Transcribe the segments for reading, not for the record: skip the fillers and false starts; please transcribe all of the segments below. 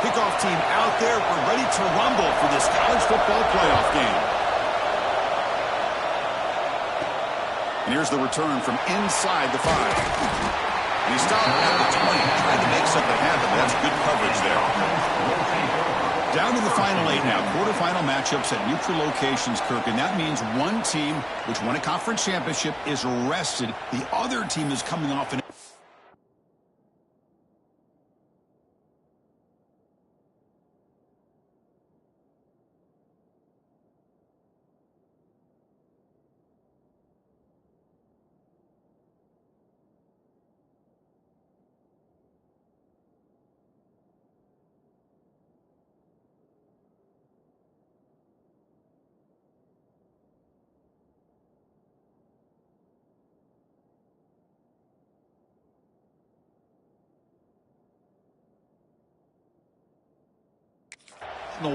Kickoff team out there. We're ready to rumble for this college football playoff game. And here's the return from inside the 5. And he stopped at the 20, trying to make something happen. That's good coverage there. Down to the final 8 now. Quarterfinal matchups at neutral locations, Kirk. And that means one team, which won a conference championship, is rested. The other team is coming off an...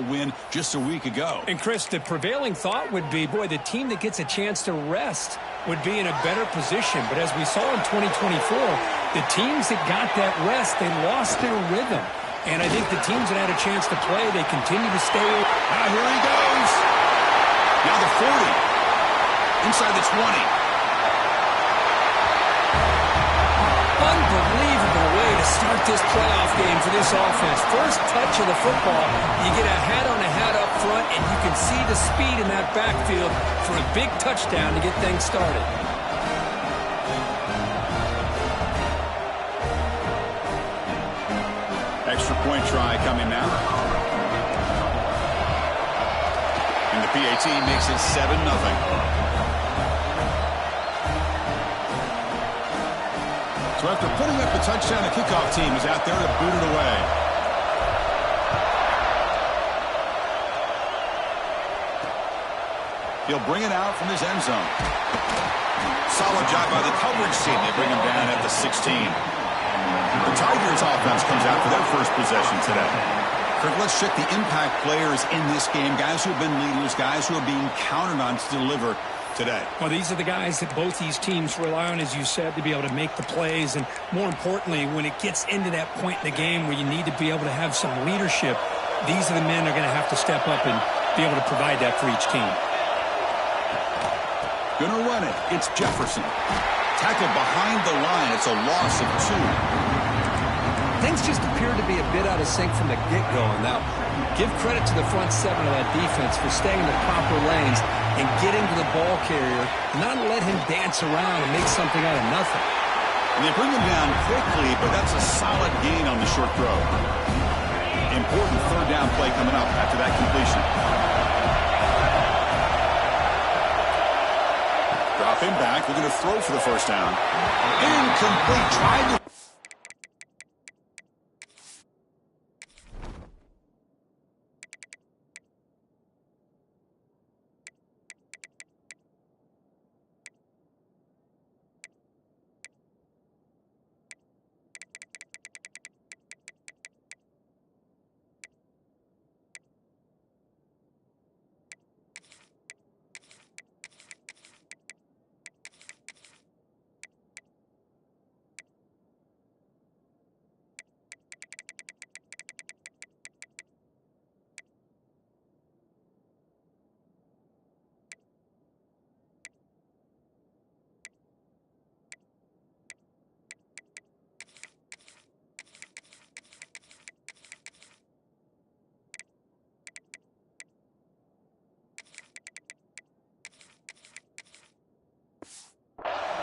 win just a week ago. And Chris, the prevailing thought would be, boy, the team that gets a chance to rest would be in a better position. But as we saw in 2024, the teams that got that rest, they lost their rhythm. And I think the teams that had a chance to play, they continue to stay. Now here he goes. Now the 40. Inside the 20. Unbelievable way to start this playoff game for this offense. First touch of the football, you get a hat-on-a-hat up front, and you can see the speed in that backfield for a big touchdown to get things started. Extra point try coming now. And the PAT makes it 7-0. So after putting up a touchdown, the kickoff team is out there to boot it away. He'll bring it out from his end zone. Solid job by the coverage team. They bring him down at the 16. The Tigers offense comes out for their first possession today. Kirk, let's check the impact players in this game. Guys who have been leaders, guys who are being counted on to deliver today. Well, these are the guys that both these teams rely on, as you said, to be able to make the plays. And more importantly, when it gets into that point in the game where you need to be able to have some leadership, these are the men that are going to have to step up and be able to provide that for each team. Gonna run it. It's Jefferson. Tackled behind the line. It's a loss of 2. Things just appear to be a bit out of sync from the get-go. Now, give credit to the front 7 of that defense for staying in the proper lanes and getting to the ball carrier, not let him dance around and make something out of nothing. And they bring him down quickly, but that's a solid gain on the short throw. Important third down play coming up after that completion. Drop him back. We're going to throw for the first down. Incomplete. Tried to...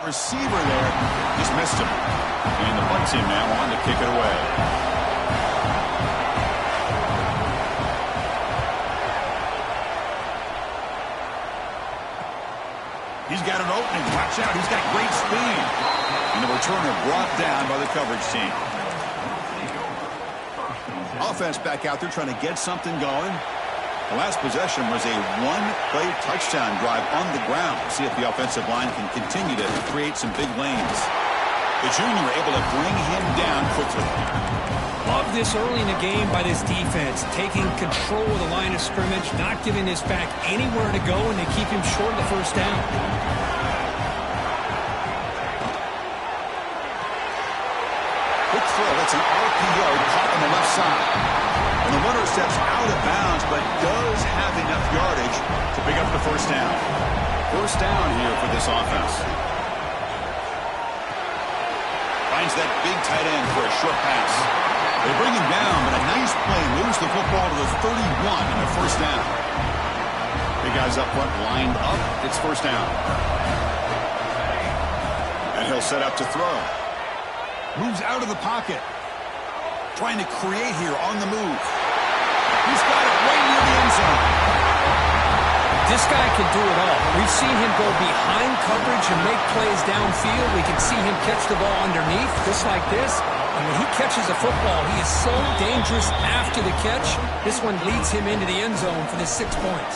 Receiver there just missed him. And the punt team now wanting to kick it away. He's got an opening. Watch out. He's got great speed. And the returner brought down by the coverage team. Offense back out there trying to get something going. The last possession was a one-play touchdown drive on the ground. See if the offensive line can continue to create some big lanes. The junior able to bring him down quickly. Love this early in the game by this defense, taking control of the line of scrimmage, not giving this back anywhere to go, and they keep him short of the first down. Quick throw. That's an RPO caught on the left side. And the runner steps out of bounds, but does have enough yardage to pick up the first down. First down here for this offense. Finds that big tight end for a short pass. They bring him down, but a nice play moves the football to the 31 and a first down. Big guys up front lined up. It's first down. And he'll set up to throw. Moves out of the pocket. Trying to create here on the move. He's got it right near the end zone. This guy can do it all. We've seen him go behind coverage and make plays downfield. We can see him catch the ball underneath, just like this. And when he catches a football, he is so dangerous after the catch. This one leads him into the end zone for the 6 points.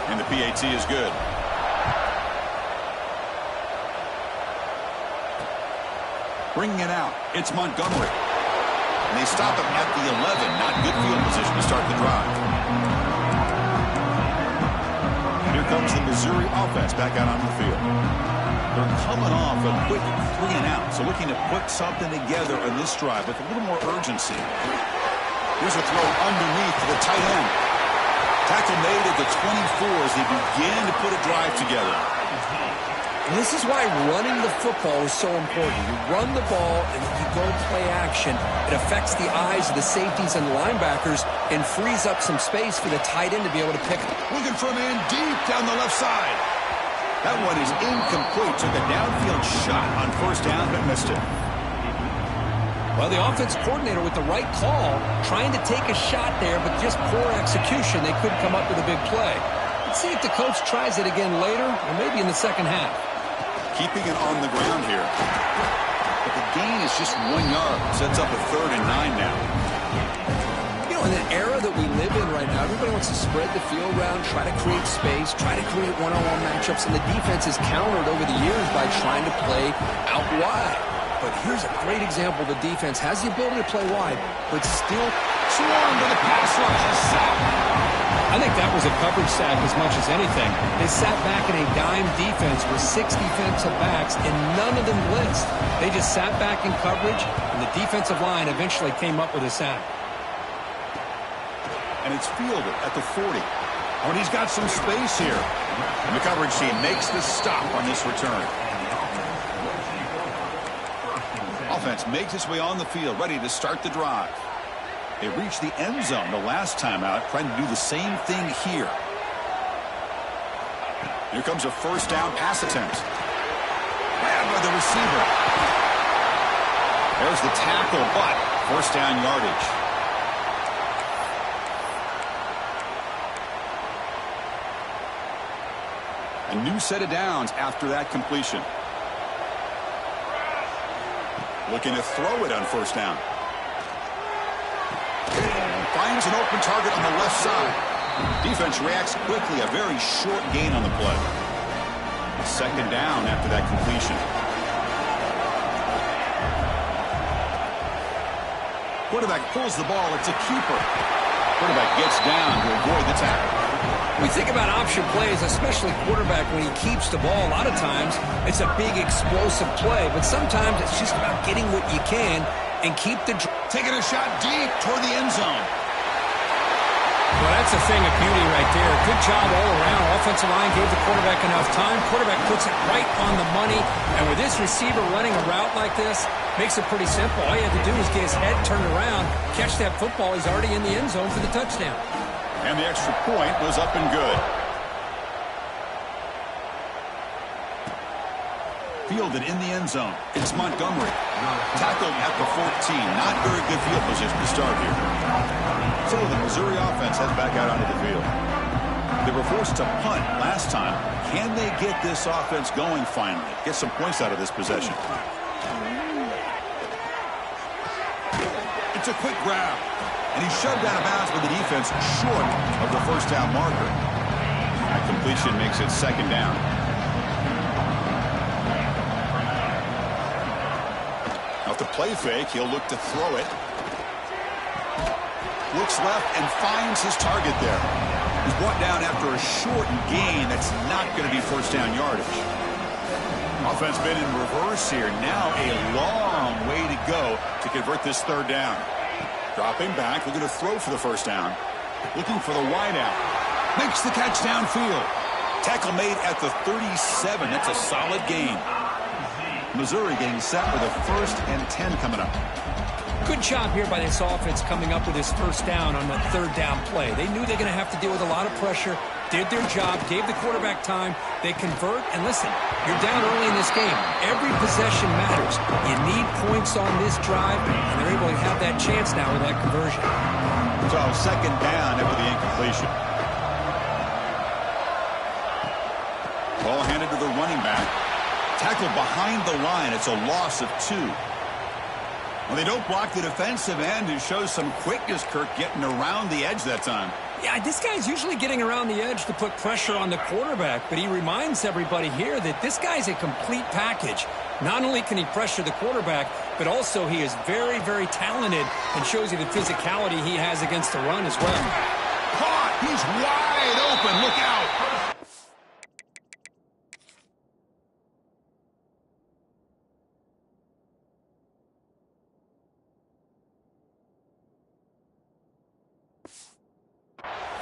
And the PAT is good. Bringing it out, it's Montgomery. And they stop him at the 11. Not good field position to start the drive. Here comes the Missouri offense back out on the field. They're coming off a quick 3 and out, so looking to put something together on this drive with a little more urgency. Here's a throw underneath to the tight end. Tackle made at the 24 as they begin to put a drive together. And this is why running the football is so important. You run the ball and you go play action. It affects the eyes of the safeties and linebackers and frees up some space for the tight end to be able to pick. Looking for a man deep down the left side. That one is incomplete. Took a downfield shot on first down, but missed it. Well, the offense coordinator with the right call, trying to take a shot there, but just poor execution. They couldn't come up with a big play. Let's see if the coach tries it again later, or maybe in the second half. Keeping it on the ground here. But the gain is just 1 yard. Sets up a 3rd and 9 now. You know, in an era that we live in right now, everybody wants to spread the field around, try to create space, try to create one-on-one matchups, and the defense has countered over the years by trying to play out wide. But here's a great example. The defense has the ability to play wide, but still swarmed to the pass rush. A sack. I think that was a coverage sack as much as anything. They sat back in a dime defense with 6 defensive backs, and none of them blitzed. They just sat back in coverage, and the defensive line eventually came up with a sack. And it's fielded at the 40. Oh, and he's got some space here. And the coverage team makes the stop on this return. Offense makes its way on the field, ready to start the drive. They reached the end zone the last time out, trying to do the same thing here. Here comes a first down pass attempt. Grabbed by the receiver. There's the tackle, but first down yardage. A new set of downs after that completion. Looking to throw it on first down. Finds an open target on the left side. Defense reacts quickly. A very short gain on the play. Second down after that completion. Quarterback pulls the ball. It's a keeper. Quarterback gets down to avoid the tackle. We think about option plays, especially quarterback, when he keeps the ball. A lot of times, it's a big explosive play, but sometimes it's just about getting what you can and keep the... Taking a shot deep toward the end zone. Well, that's a thing of beauty right there. Good job all around. Offensive line gave the quarterback enough time. Quarterback puts it right on the money. And with this receiver running a route like this, makes it pretty simple. All you have to do is get his head turned around, catch that football. He's already in the end zone for the touchdown. And the extra point was up and good. Fielded in the end zone. It's Montgomery. Tackled at the 14. Not very good field position to start here. So the Missouri offense heads back out onto the field. They were forced to punt last time. Can they get this offense going finally? Get some points out of this possession. It's a quick grab. And he's shoved out of bounds with the defense short of the first down marker. That completion makes it second down. Now, if the play fake, he'll look to throw it. Looks left and finds his target there. He's brought down after a short gain. That's not going to be first down yardage. Offense been in reverse here. Now a long way to go to convert this third down. Dropping back, looking to throw for the first down. Looking for the wide out. Makes the catch downfield. Tackle made at the 37. That's a solid gain. Missouri getting set with a 1st and 10 coming up. Good job here by this offense coming up with this first down on the 3rd down play. They knew they're going to have to deal with a lot of pressure, did their job, gave the quarterback time. They convert, and listen, you're down early in this game. Every possession matters. You need points on this drive, and they're able to have that chance now with that conversion. So 2nd down after the incompletion. Ball handed to the running back. Tackled behind the line. It's a loss of 2. Well, they don't block the defensive end, who shows some quickness, Kirk, getting around the edge that time. Yeah, this guy's usually getting around the edge to put pressure on the quarterback, but he reminds everybody here that this guy's a complete package. Not only can he pressure the quarterback, but also he is very, very talented and shows you the physicality he has against the run as well. Caught! He's wide open. Look out!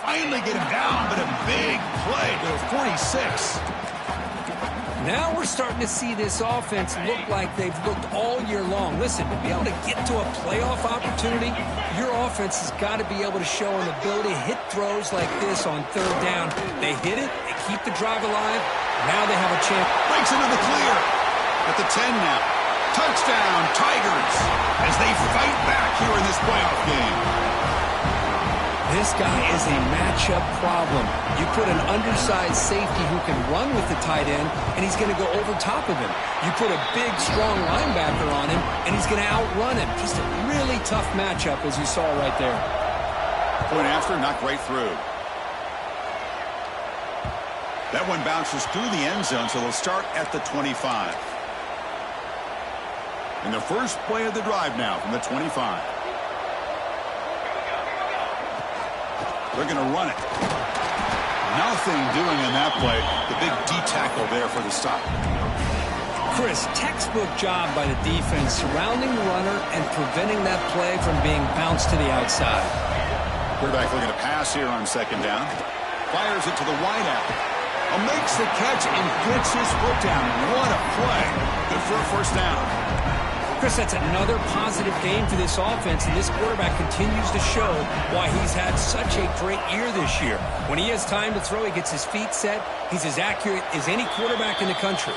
Finally get him down, but a big play to 46. Now we're starting to see this offense look like they've looked all year long. Listen, to be able to get to a playoff opportunity, your offense has got to be able to show an ability to hit throws like this on 3rd down. They hit it, they keep the drive alive, now they have a chance. Breaks into the clear. At the 10 now. Touchdown, Tigers, as they fight back here in this playoff game. This guy is a matchup problem. You put an undersized safety who can run with the tight end, and he's going to go over top of him. You put a big, strong linebacker on him, and he's going to outrun him. Just a really tough matchup, as you saw right there. Point after, knocked right through. That one bounces through the end zone, so they'll start at the 25. And the first play of the drive now from the 25. They're going to run it. Nothing doing in that play. The big D-tackle there for the stop. Chris, textbook job by the defense surrounding the runner and preventing that play from being bounced to the outside. Quarterback looking to pass here on 2nd down. Fires it to the wideout. Makes the catch and gets his foot down. What a play. Good for a 1st down. Chris, that's another positive game for this offense, and this quarterback continues to show why he's had such a great year this year. When he has time to throw, he gets his feet set. He's as accurate as any quarterback in the country.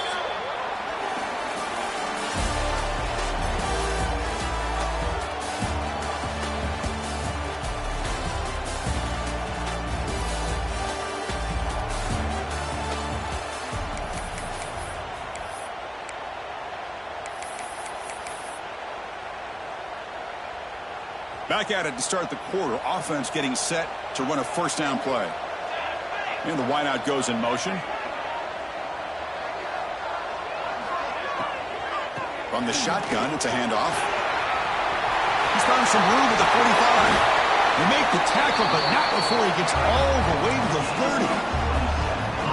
Back at it to start the quarter. Offense getting set to run a 1st down play. And the wideout goes in motion. From the shotgun, it's a handoff. He's found some room at the 45. They make the tackle, but not before he gets all the way to the 30.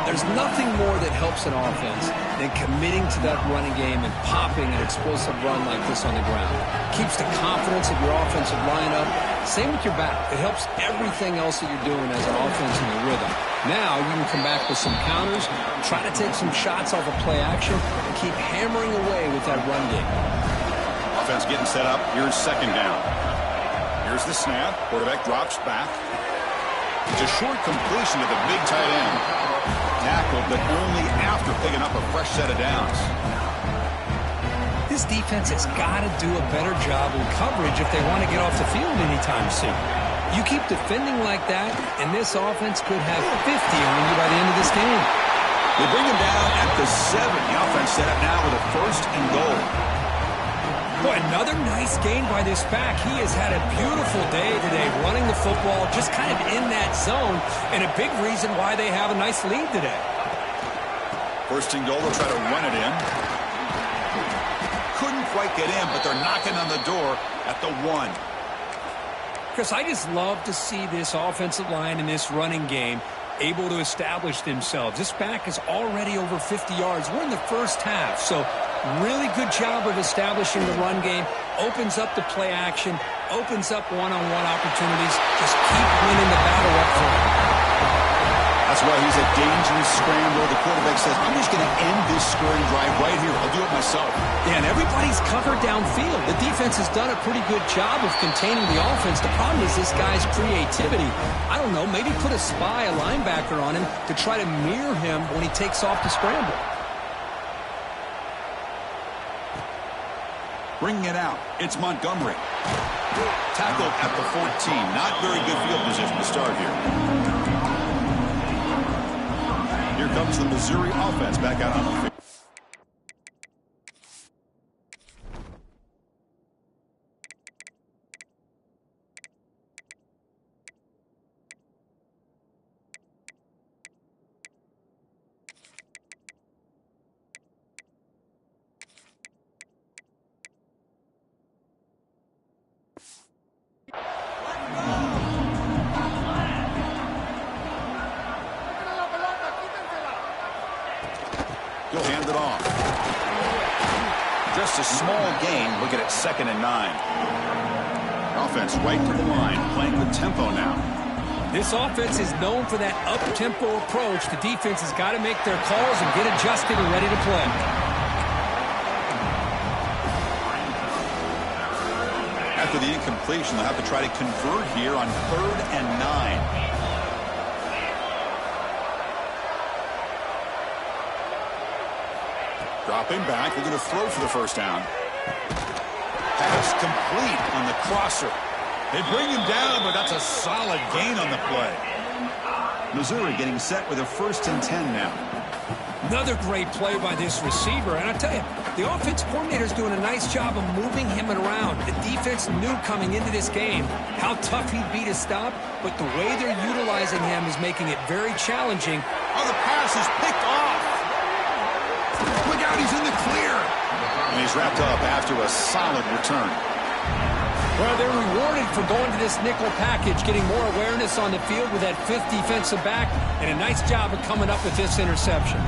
There's nothing more that helps an offense than committing to that running game and popping an explosive run like this on the ground. Keeps the confidence of your offensive lineup. Same with your back. It helps everything else that you're doing as an offense in your rhythm. Now you can come back with some counters, try to take some shots off of play action, and keep hammering away with that run game. Offense getting set up. Here's 2nd down. Here's the snap. Quarterback drops back. It's a short completion to the big tight end. Tackled, but only after picking up a fresh set of downs. This defense has got to do a better job in coverage if they want to get off the field anytime soon. You keep defending like that, and this offense could have 50 on you by the end of this game. They bring him down at the 7. The offense set up now with a 1st and goal. Boy, another nice gain by this back. He has had a beautiful day today running the football, just kind of in that zone, and a big reason why they have a nice lead today. 1st and goal, they'll try to run it in. Couldn't quite get in, but they're knocking on the door at the 1. Chris, I just love to see this offensive line in this running game able to establish themselves. This back is already over 50 yards. We're in the first half, so really good job of establishing the run game. Opens up the play action, opens up one-on-one opportunities. Just keep winning the battle up front. That's why he's a dangerous scrambler. The quarterback says, I'm just going to end this scoring drive right here. I'll do it myself. Yeah, and everybody's covered downfield. The defense has done a pretty good job of containing the offense. The problem is this guy's creativity. I don't know, maybe put a spy, a linebacker on him to try to mirror him when he takes off the scramble. Bringing it out, it's Montgomery. Tackled at the 14. Not very good field position to start here. Here comes the Missouri offense back out on the field. He'll hand it off. Just a small gain. Look at it, 2nd and 9. Offense right to the line, playing with tempo now. This offense is known for that up-tempo approach. The defense has got to make their calls and get adjusted and ready to play. After the incompletion, they'll have to try to convert here on 3rd and 9. Dropping back, they're going to throw for the first down. Pass complete on the crosser. They bring him down, but that's a solid gain on the play. Missouri getting set with a 1st and 10 now. Another great play by this receiver. And I tell you, the offense coordinator's doing a nice job of moving him around. The defense knew coming into this game how tough he'd be to stop, but the way they're utilizing him is making it very challenging. Oh, the pass is picked off. Look out, he's in the clear. And he's wrapped up after a solid return. Well, they're rewarded for going to this nickel package, getting more awareness on the field with that 5th defensive back, and a nice job of coming up with this interception.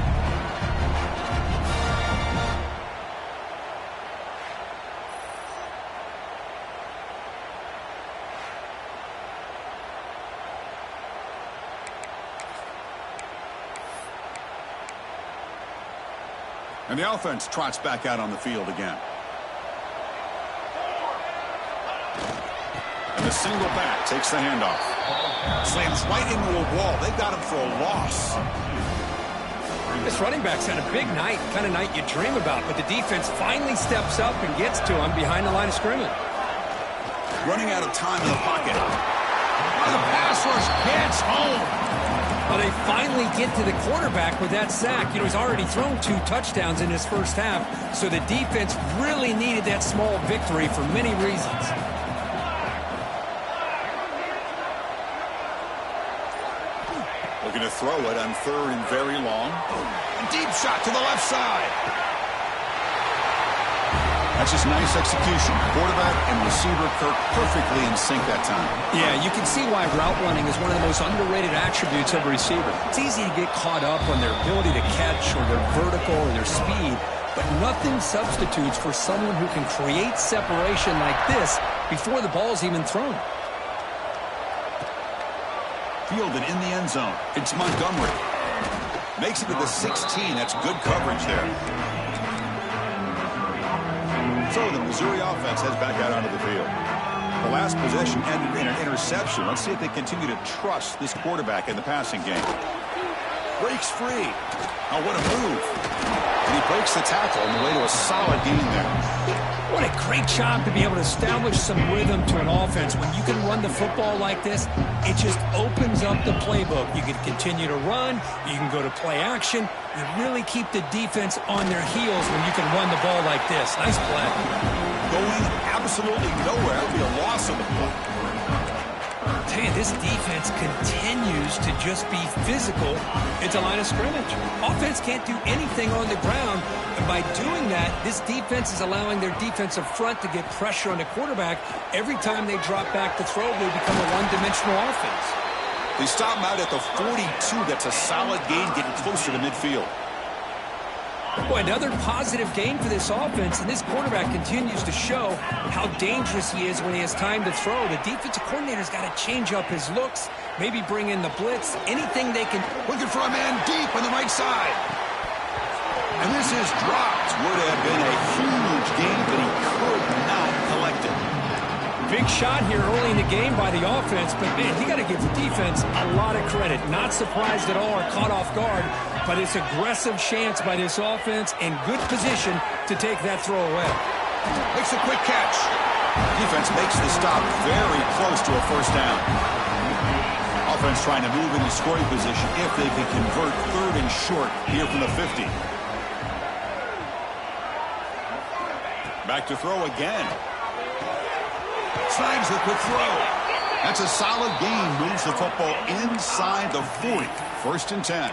And the offense trots back out on the field again. And the single back takes the handoff. Slams right into a wall. They got him for a loss. This running back's had a big night, kind of night you dream about, but the defense finally steps up and gets to him behind the line of scrimmage. Running out of time in the pocket. Oh, the pass rush gets home. Well, they finally get to the quarterback with that sack. You know, he's already thrown 2 touchdowns in his first half, so the defense really needed that small victory for many reasons. Looking to throw it on 3rd and very long. A deep shot to the left side. That's just nice execution. Quarterback and receiver Kirk perfectly in sync that time. Yeah, you can see why route running is one of the most underrated attributes of a receiver. It's easy to get caught up on their ability to catch or their vertical or their speed, but nothing substitutes for someone who can create separation like this before the ball's even thrown. Fielded in the end zone. It's Montgomery. Makes it to the 16. That's good coverage there. So the Missouri offense heads back out onto the field. The last possession ended in an interception. Let's see if they continue to trust this quarterback in the passing game. Breaks free. Oh, what a move. And he breaks the tackle on the way to a solid gain there. What a great job to be able to establish some rhythm to an offense. When you can run the football like this, it just opens up the playbook. You can continue to run. You can go to play action. You really keep the defense on their heels when you can run the ball like this. Nice play. Going absolutely nowhere. That would be a loss of the play. Tell you, this defense continues to just be physical into line of scrimmage. Offense can't do anything on the ground, and by doing that, this defense is allowing their defensive front to get pressure on the quarterback. Every time they drop back to throw, they become a one-dimensional offense. They stop him out at the 42. That's a solid gain, getting closer to midfield. Boy, another positive game for this offense, and this quarterback continues to show how dangerous he is when he has time to throw. The defensive coordinator's got to change up his looks, maybe bring in the blitz, anything they can. Looking for a man deep on the right side. And this is dropped. Would have been a huge game, but he could not collect it. Big shot here early in the game by the offense, but, man, you got to give the defense a lot of credit. Not surprised at all or caught off guard, but it's aggressive chance by this offense and good position to take that throw away. Makes a quick catch. Defense makes the stop very close to a first down. Offense trying to move into scoring position if they can convert 3rd and short here from the 50. Back to throw again. Slides the quick throw. That's a solid gain. Moves the football inside the 40. 1st and 10.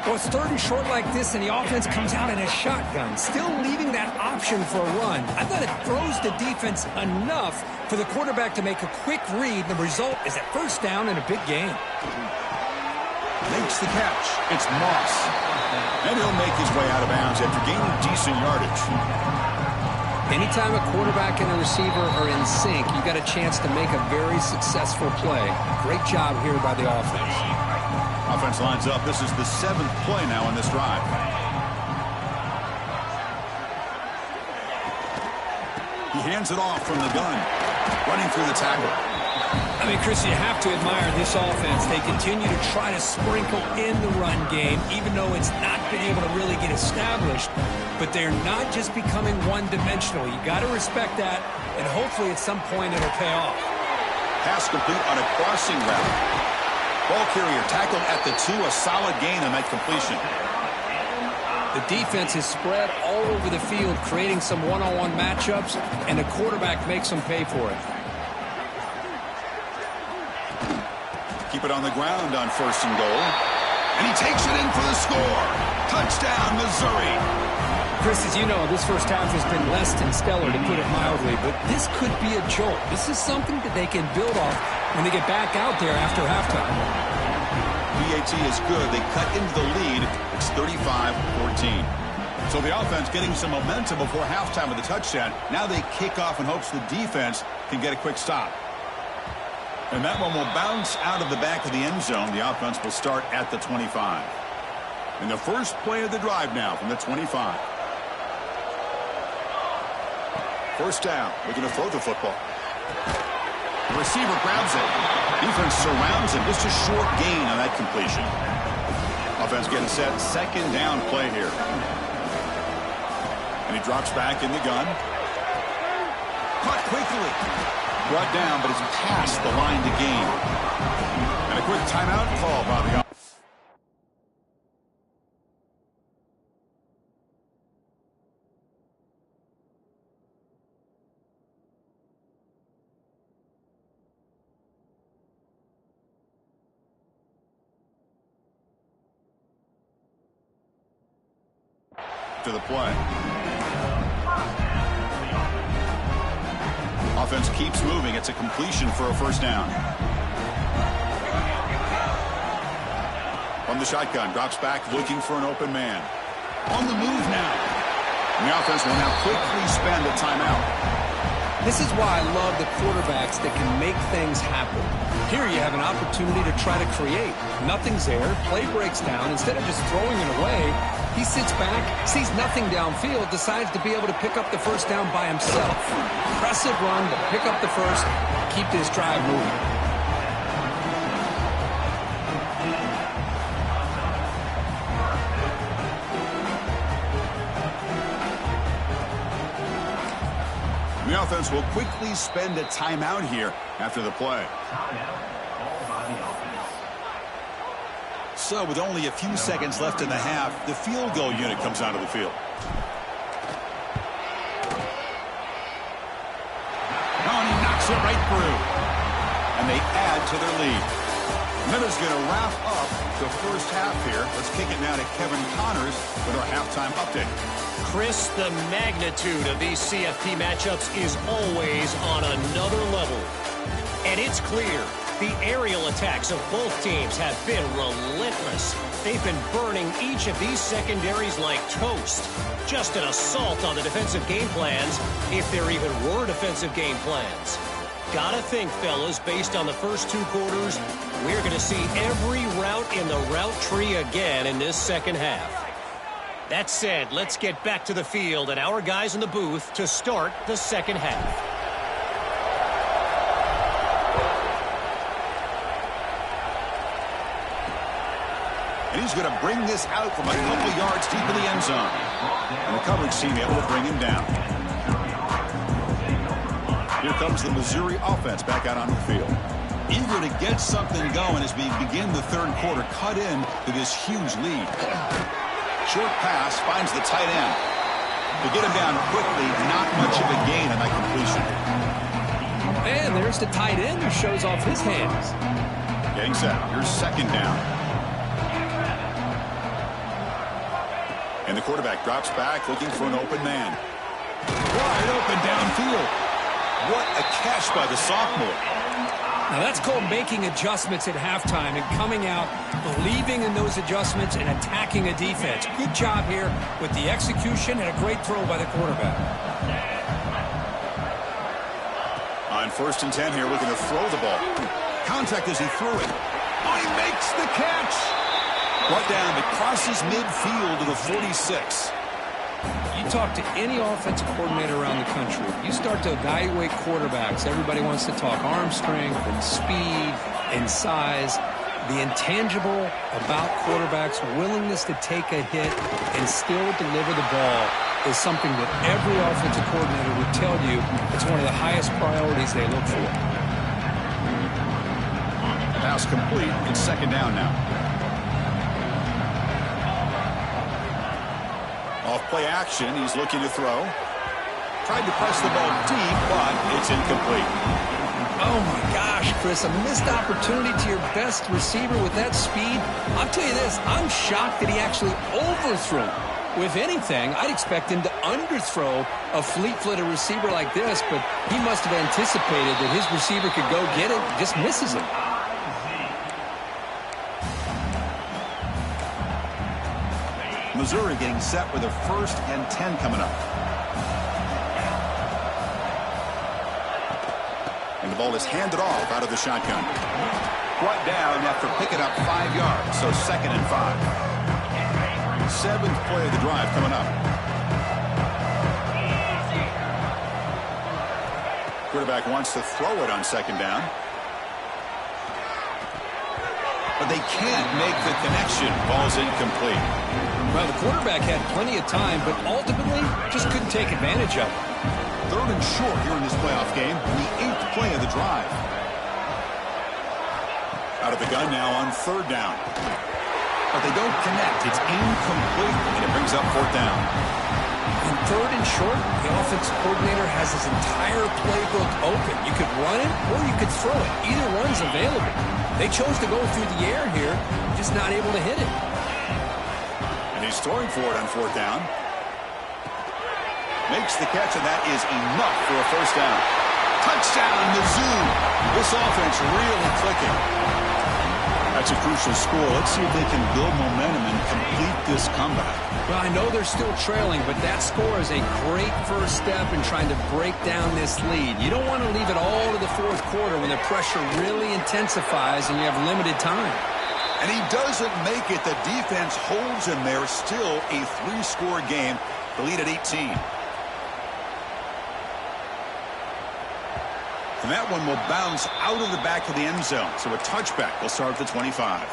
Well, it's 3rd and short like this, and the offense comes out in a shotgun, still leaving that option for a run. I thought it throws the defense enough for the quarterback to make a quick read. The result is a first down in a big game. Makes the catch. It's Moss. And he'll make his way out of bounds after gaining decent yardage. Anytime a quarterback and a receiver are in sync, you got a chance to make a very successful play. Great job here by the offense. Offense lines up. This is the 7th play now in this drive. He hands it off from the gun. Running through the tackle. I mean, Chris, you have to admire this offense. They continue to try to sprinkle in the run game, even though it's not been able to really get established. But they're not just becoming one-dimensional. You got to respect that, and hopefully at some point it'll pay off. Pass complete on a crossing route. Ball carrier tackled at the 2. A solid gain on that completion. The defense is spread all over the field, creating some one-on-one matchups, and the quarterback makes them pay for it. Keep it on the ground on 1st and goal. And he takes it in for the score. Touchdown, Missouri. Chris, as you know, this first half has been less than stellar, to put it mildly, but this could be a jolt. This is something that they can build off when they get back out there after halftime. PAT is good. They cut into the lead. It's 35-14. So the offense getting some momentum before halftime with the touchdown. Now they kick off in hopes the defense can get a quick stop. And that one will bounce out of the back of the end zone. The offense will start at the 25. And the first play of the drive now from the 25. First down. Looking to throw the football. The receiver grabs it. Defense surrounds him. Just a short gain on that completion. Offense getting set. 2nd down play here. And he drops back in the gun. Caught quickly. Brought down, but it's past the line to gain. And a quick timeout call by the offense. To the play. Offense keeps moving. It's a completion for a first down. From the shotgun, drops back looking for an open man. On the move now. And the offense will now quickly spend a timeout. This is why I love the quarterbacks that can make things happen. Here you have an opportunity to try to create. Nothing's there. Play breaks down. Instead of just throwing it away, he sits back, sees nothing downfield, decides to be able to pick up the first down by himself. Impressive run to pick up the first, keep this drive moving. The offense will quickly spend a timeout here after the play. So with only a few seconds left in the half, the field goal unit comes out of the field. Oh, and he knocks it right through. And they add to their lead. And that is going to wrap up the first half here. Let's kick it now to Kevin Connors with our halftime update. Chris, the magnitude of these CFP matchups is always on another level. And it's clear The aerial attacks of both teams have been relentless. They've been burning each of these secondaries like toast. Just an assault on the defensive game plans, if there even were defensive game plans. Gotta think, fellas, based on the first 2 quarters, we're going to see every route in the route tree again in this second half. That said, let's get back to the field and our guys in the booth to start the second half. And he's going to bring this out from a couple yards deep in the end zone. And the coverage team able to bring him down. Here comes the Missouri offense back out onto the field. Eager to get something going as we begin the third quarter. Cut in to this huge lead. Short pass finds the tight end. To get him down quickly, not much of a gain on that completion. And there's the tight end who shows off his hands. Getting set. Here's second down. And the quarterback drops back looking for an open man. Wide open downfield. What a catch by the sophomore. Now that's called making adjustments at halftime and coming out, believing in those adjustments and attacking a defense. Good job here with the execution and a great throw by the quarterback. On 1st and 10 here, looking to throw the ball. Contact as he threw it. Oh, he makes the catch. Brought down, but crosses midfield to the 46. You talk to any offensive coordinator around the country, you start to evaluate quarterbacks. Everybody wants to talk arm strength and speed and size. The intangible about quarterbacks' willingness to take a hit and still deliver the ball is something that every offensive coordinator would tell you it's one of the highest priorities they look for. Pass complete. It's second down now. Off play action, he's looking to throw. Tried to press the ball deep, but it's incomplete. Oh my gosh, Chris, a missed opportunity to your best receiver with that speed. I'll tell you this, I'm shocked that he actually overthrew. If anything, I'd expect him to underthrow a fleet-footed receiver like this, but he must have anticipated that his receiver could go get it, just misses him. Missouri getting set with a 1st and 10 coming up. And the ball is handed off out of the shotgun. Brought down after picking up 5 yards, so 2nd and 5. 7th play of the drive coming up. Quarterback wants to throw it on 2nd down. But they can't make the connection. Ball's incomplete. Well, the quarterback had plenty of time, but ultimately just couldn't take advantage of it. 3rd and short here in this playoff game, the 8th play of the drive. Out of the gun now on 3rd down. But they don't connect. It's incomplete, and it brings up 4th down. On 3rd and short, the offensive coordinator has his entire playbook open. You could run it or you could throw it. Either one's available. They chose to go through the air here, just not able to hit it. And he's throwing for it on 4th down. Makes the catch, and that is enough for a 1st down. Touchdown, Mizzou. This offense really clicking. That's a crucial score. Let's see if they can build momentum and complete this comeback. Well, I know they're still trailing, but that score is a great first step in trying to break down this lead. You don't want to leave it all to the 4th quarter when the pressure really intensifies and you have limited time. And he doesn't make it. The defense holds him there. Still a 3-score game. The lead at 18. And that one will bounce out of the back of the end zone. So a touchback will start at the 25.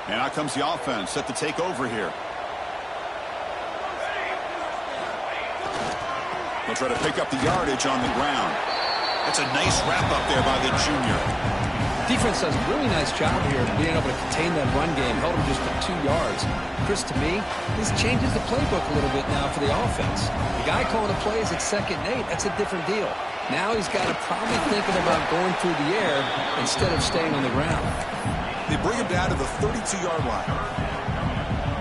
And out comes the offense set to take over here. They'll try to pick up the yardage on the ground. That's a nice wrap up there by the junior. Defense does a really nice job here of being able to contain that run game. Held him just to 2 yards. Chris, to me, this changes the playbook a little bit now for the offense. The guy calling the plays at 2nd and 8, that's a different deal. Now he's got to probably thinking about going through the air instead of staying on the ground. They bring him down to the 32-yard line.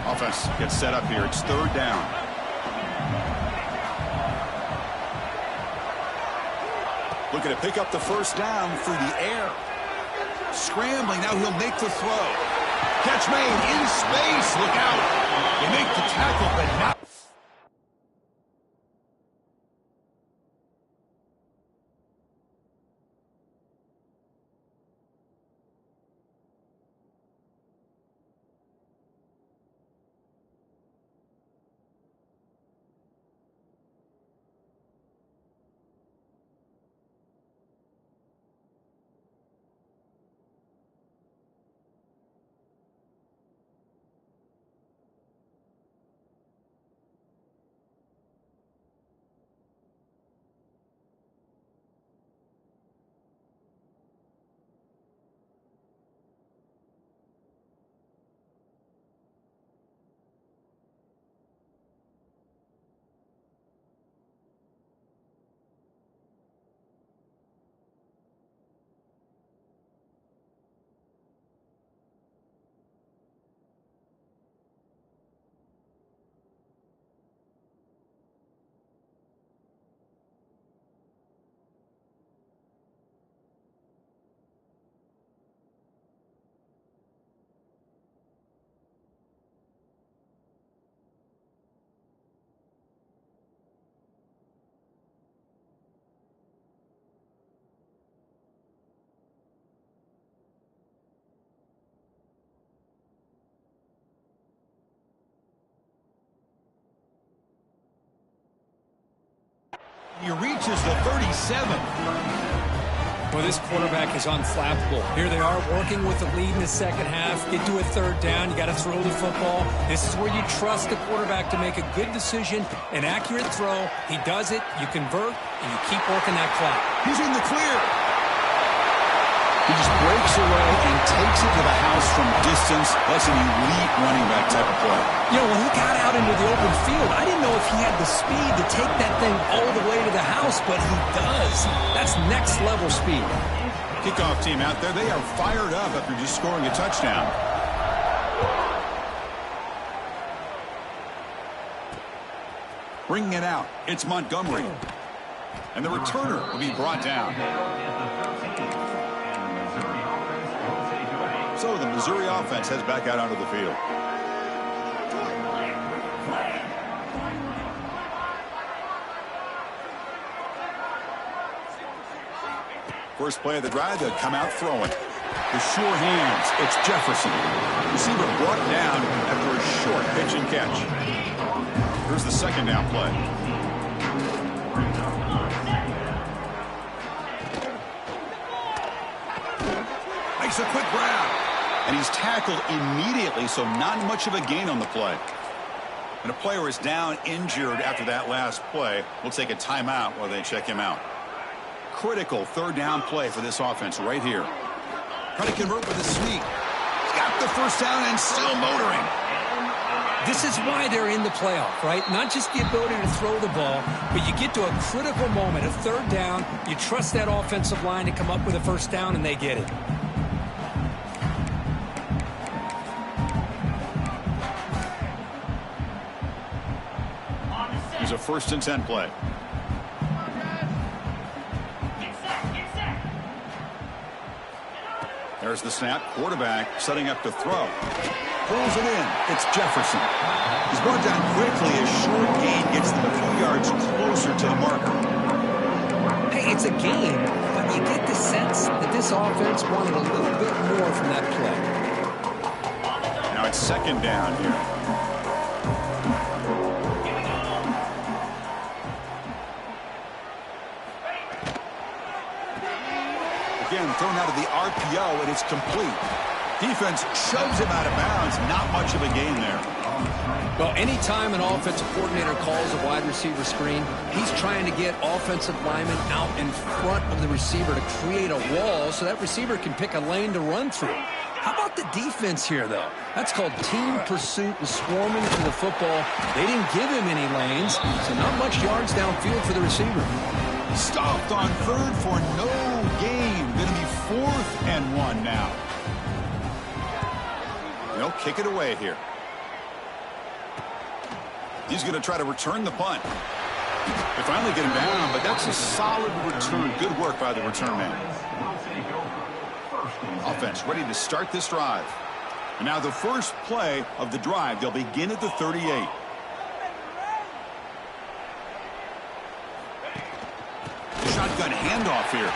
Offense gets set up here. It's 3rd down. Looking to pick up the 1st down through the air. Scrambling, now he'll make the throw. Catch made in space, look out. They make the tackle, but not. He reaches the 37. Well, this quarterback is unflappable. Here they are working with the lead in the second half. Get to a third down. You got to throw the football. This is where you trust the quarterback to make a good decision, an accurate throw. He does it, you convert, and you keep working that clock. He's in the clear. He just breaks away and takes it to the house from distance. That's an elite running back type of play. You know, when he got out into the open field, I didn't know if he had the speed to take that thing all the way to the house, but he does. That's next level speed. Kickoff team out there, they are fired up after just scoring a touchdown. Bringing it out, it's Montgomery. And the returner will be brought down. So the Missouri offense heads back out onto the field. First play of the drive, they'll come out throwing. The sure hands, it's Jefferson. Receiver brought down after a short pitch and catch. Here's the second down play. Makes a quick grab. And he's tackled immediately, so not much of a gain on the play. And a player is down injured after that last play. We'll take a timeout while they check him out. Critical third down play for this offense right here. Trying to convert with a sweep. He's got the first down and still motoring. This is why they're in the playoff, right? Not just the ability to throw the ball, but you get to a critical moment, a third down. You trust that offensive line to come up with a first down, and they get it. Here's a 1st and 10 play. There's the snap. Quarterback setting up to throw. Throws it in. It's Jefferson. He's brought down quickly. A short gain gets them a few yards closer to the marker. Hey, it's a game, but you get the sense that this offense wanted a little bit more from that play. Now it's second down here. Again, thrown out of the RPO, and it's complete. Defense shoves him out of bounds. Not much of a gain there. Well, anytime an offensive coordinator calls a wide receiver screen, he's trying to get offensive linemen out in front of the receiver to create a wall so that receiver can pick a lane to run through. How about the defense here, though? That's called team pursuit and swarming for the football. They didn't give him any lanes, so not much yards downfield for the receiver. Stopped on third for no gain. Going to be 4th and 1 now. They'll kick it away here. He's going to try to return the punt. They finally get him down, but that's a solid return. Good work by the return man. Offense ready to start this drive. And now the first play of the drive. They'll begin at the 38. Shotgun handoff here.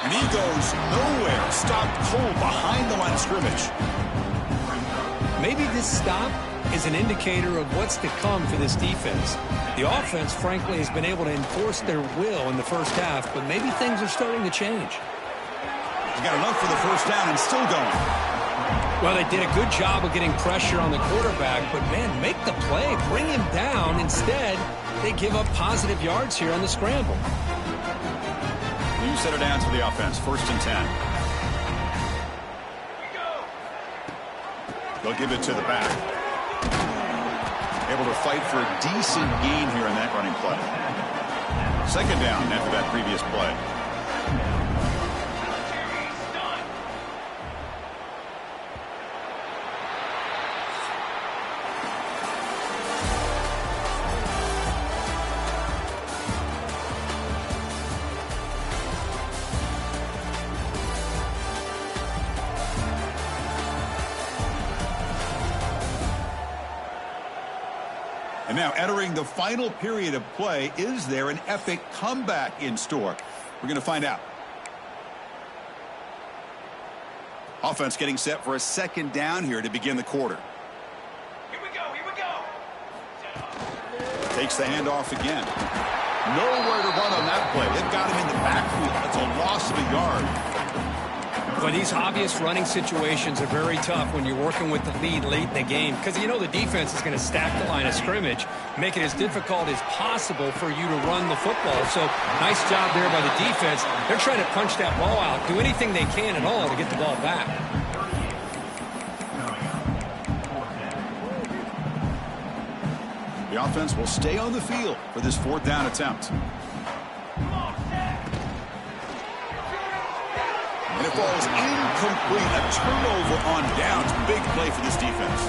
And he goes nowhere. Stopped cold behind the line of scrimmage. Maybe this stop is an indicator of what's to come for this defense. The offense, frankly, has been able to enforce their will in the first half, but maybe things are starting to change. He's got enough for the first down and still going. Well, they did a good job of getting pressure on the quarterback, but, man, make the play. Bring him down. Instead, they give up positive yards here on the scramble. You set it down to the offense. 1st and 10. They'll give it to the back. Able to fight for a decent gain here in that running play. 2nd down after that previous play. And now entering the final period of play, is there an epic comeback in store? We're going to find out. Offense getting set for a 2nd down here to begin the quarter. Here we go, here we go. Takes the handoff again. Nowhere to run on that play. They've got him in the backfield. That's a loss of a yard. But these obvious running situations are very tough when you're working with the lead late in the game, because you know the defense is going to stack the line of scrimmage, make it as difficult as possible for you to run the football. So nice job there by the defense. They're trying to punch that ball out, do anything they can at all to get the ball back. The offense will stay on the field for this 4th down attempt. And it falls incomplete. A turnover on downs. Big play for this defense.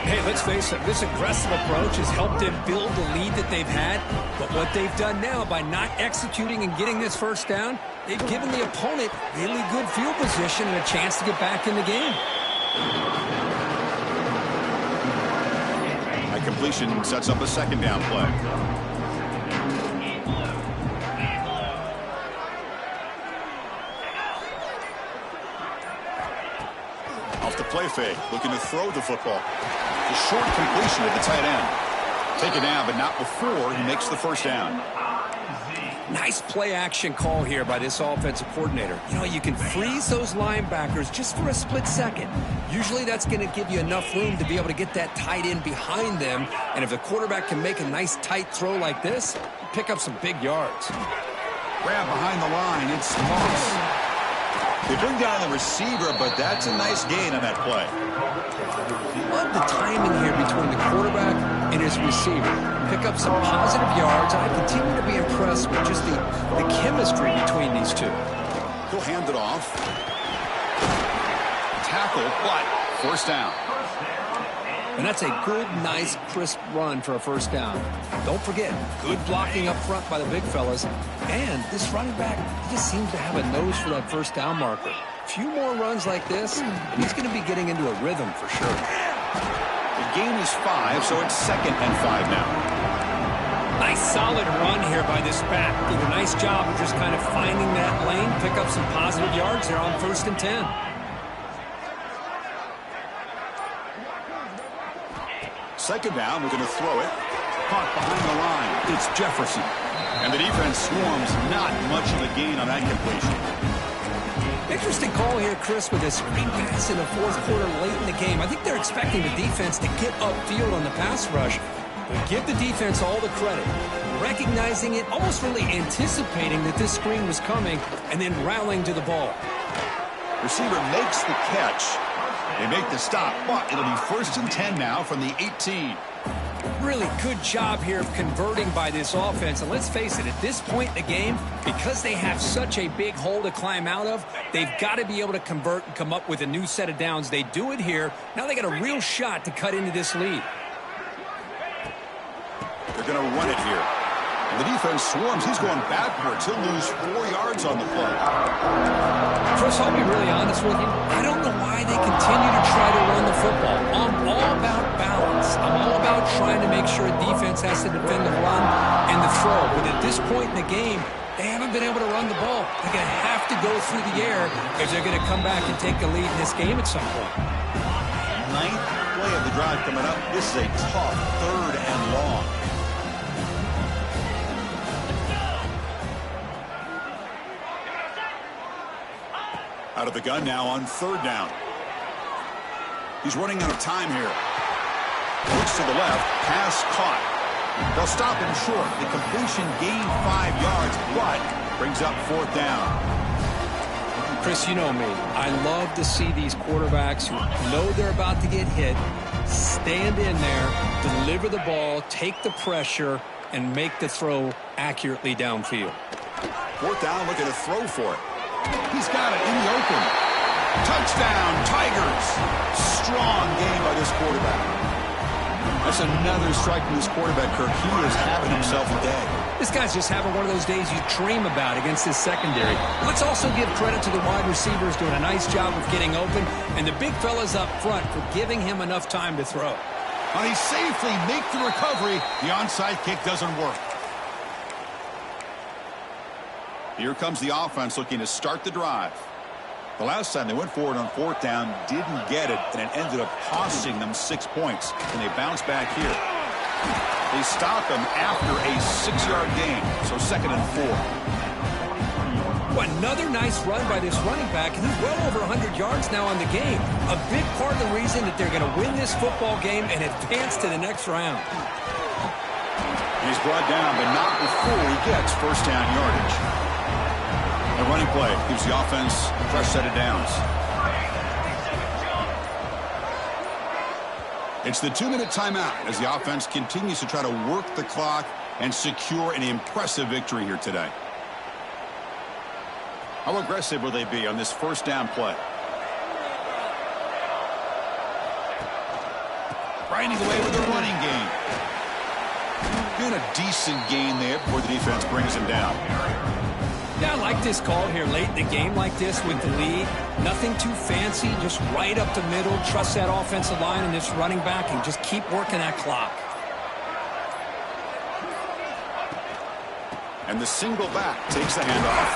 Hey, let's face it, this aggressive approach has helped them build the lead that they've had. But what they've done now by not executing and getting this 1st down, they've given the opponent really good field position and a chance to get back in the game. That completion sets up a 2nd down play. Off the play fake, looking to throw the football. The short completion of the tight end. Take it down, but not before he makes the 1st down. Nice play action call here by this offensive coordinator. You know, you can freeze those linebackers just for a split second. Usually that's going to give you enough room to be able to get that tight end behind them. And if the quarterback can make a nice tight throw like this, pick up some big yards. Grab behind the line. It's Moss. They bring down the receiver, but that's a nice gain on that play. Love the timing here between the quarterback and his receiver. Pick up some positive yards, and I continue to be impressed with just the chemistry between these two. He'll hand it off. Tackle, but 1st down. And that's a good, nice, crisp run for a 1st down. Don't forget, good blocking up front by the big fellas. And this running back, he just seems to have a nose for that 1st down marker. A few more runs like this, and he's going to be getting into a rhythm for sure. The gain is 5, so it's 2nd and 5 now. Nice solid run here by this back. Did a nice job of just kind of finding that lane, pick up some positive yards there on 1st and 10. Second down, we're going to throw it. Caught behind the line. It's Jefferson. And the defense swarms. Not much of a gain on that completion. Interesting call here, Chris, with a screen pass in the 4th quarter late in the game. I think they're expecting the defense to get upfield on the pass rush. But give the defense all the credit. Recognizing it, almost really anticipating that this screen was coming, and then rallying to the ball. Receiver makes the catch. They make the stop, but it'll be 1st and 10 now from the 18. Really good job here of converting by this offense. And let's face it, at this point in the game, because they have such a big hole to climb out of, they've got to be able to convert and come up with a new set of downs. They do it here. Now they got a real shot to cut into this lead. They're going to run it here. And the defense swarms. He's going backwards. He'll lose 4 yards on the play. Chris, I'll be really honest with you. I don't know why they continue to try to run the football. I'm all about balance. I'm all about trying to make sure defense has to defend the run and the throw. But at this point in the game, they haven't been able to run the ball. They're going to have to go through the air if they're going to come back and take the lead in this game at some point. Ninth play of the drive coming up. This is a tough 3rd and long. Out of the gun now on 3rd down. He's running out of time here. Looks to the left. Pass caught. They'll stop him short. The completion gained 5 yards, but brings up 4th down. Chris, you know me. I love to see these quarterbacks who know they're about to get hit, stand in there, deliver the ball, take the pressure, and make the throw accurately downfield. 4th down, looking to throw for it. He's got it in the open. Touchdown, Tigers. Strong game by this quarterback. That's another strike from this quarterback, Kirk. He is having himself a day. This guy's just having one of those days you dream about against his secondary. Let's also give credit to the wide receivers doing a nice job of getting open, and the big fellas up front for giving him enough time to throw. But he safely makes the recovery. The onside kick doesn't work. Here comes the offense looking to start the drive. The last time they went forward on 4th down, didn't get it, and it ended up costing them 6 points. And they bounce back here. They stop him after a 6-yard gain, so 2nd and 4. Well, another nice run by this running back, and he's well over 100 yards now on the game. A big part of the reason that they're going to win this football game and advance to the next round. He's brought down, but not before he gets 1st down yardage. The running play gives the offense a fresh set of downs. It's the 2-minute timeout as the offense continues to try to work the clock and secure an impressive victory here today. How aggressive will they be on this 1st down play? Grinding away with a running game. Doing a decent gain there before the defense brings him down. Yeah, I like this call here late in the game like this with the lead. Nothing too fancy, just right up the middle. Trust that offensive line and this running back and just keep working that clock. And the single back takes the handoff.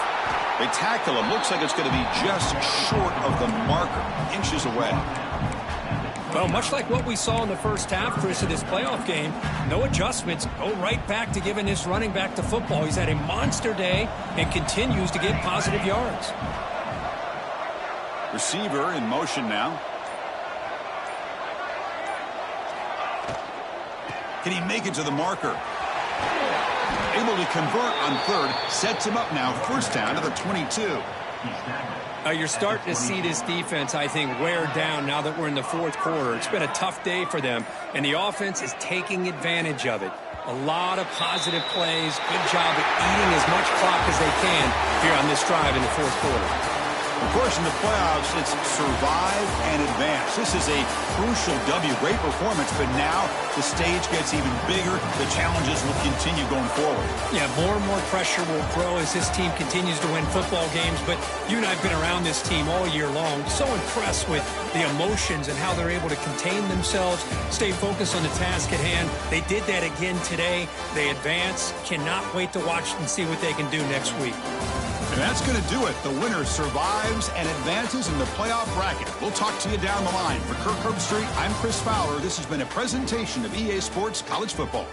They tackle him. Looks like it's going to be just short of the marker, inches away. Well, much like what we saw in the first half, Chris, of this playoff game, no adjustments. Go right back to giving this running back the football. He's had a monster day and continues to get positive yards. Receiver in motion now. Can he make it to the marker? Able to convert on 3rd. Sets him up now. 1st down to the 22. You're starting to see this defense, I think, wear down now that we're in the 4th quarter. It's been a tough day for them, and the offense is taking advantage of it. A lot of positive plays. Good job at eating as much clock as they can here on this drive in the 4th quarter. Of course, in the playoffs, it's survive and advance. This is a crucial W. Great performance, but now the stage gets even bigger. The challenges will continue going forward. Yeah, more and more pressure will grow as this team continues to win football games, but you and I have been around this team all year long. So impressed with the emotions and how they're able to contain themselves, stay focused on the task at hand. They did that again today. They advance. Cannot wait to watch and see what they can do next week. And that's going to do it. The winner survives and advances in the playoff bracket. We'll talk to you down the line. For Kirk Herbstreit, I'm Chris Fowler. This has been a presentation of EA Sports College Football.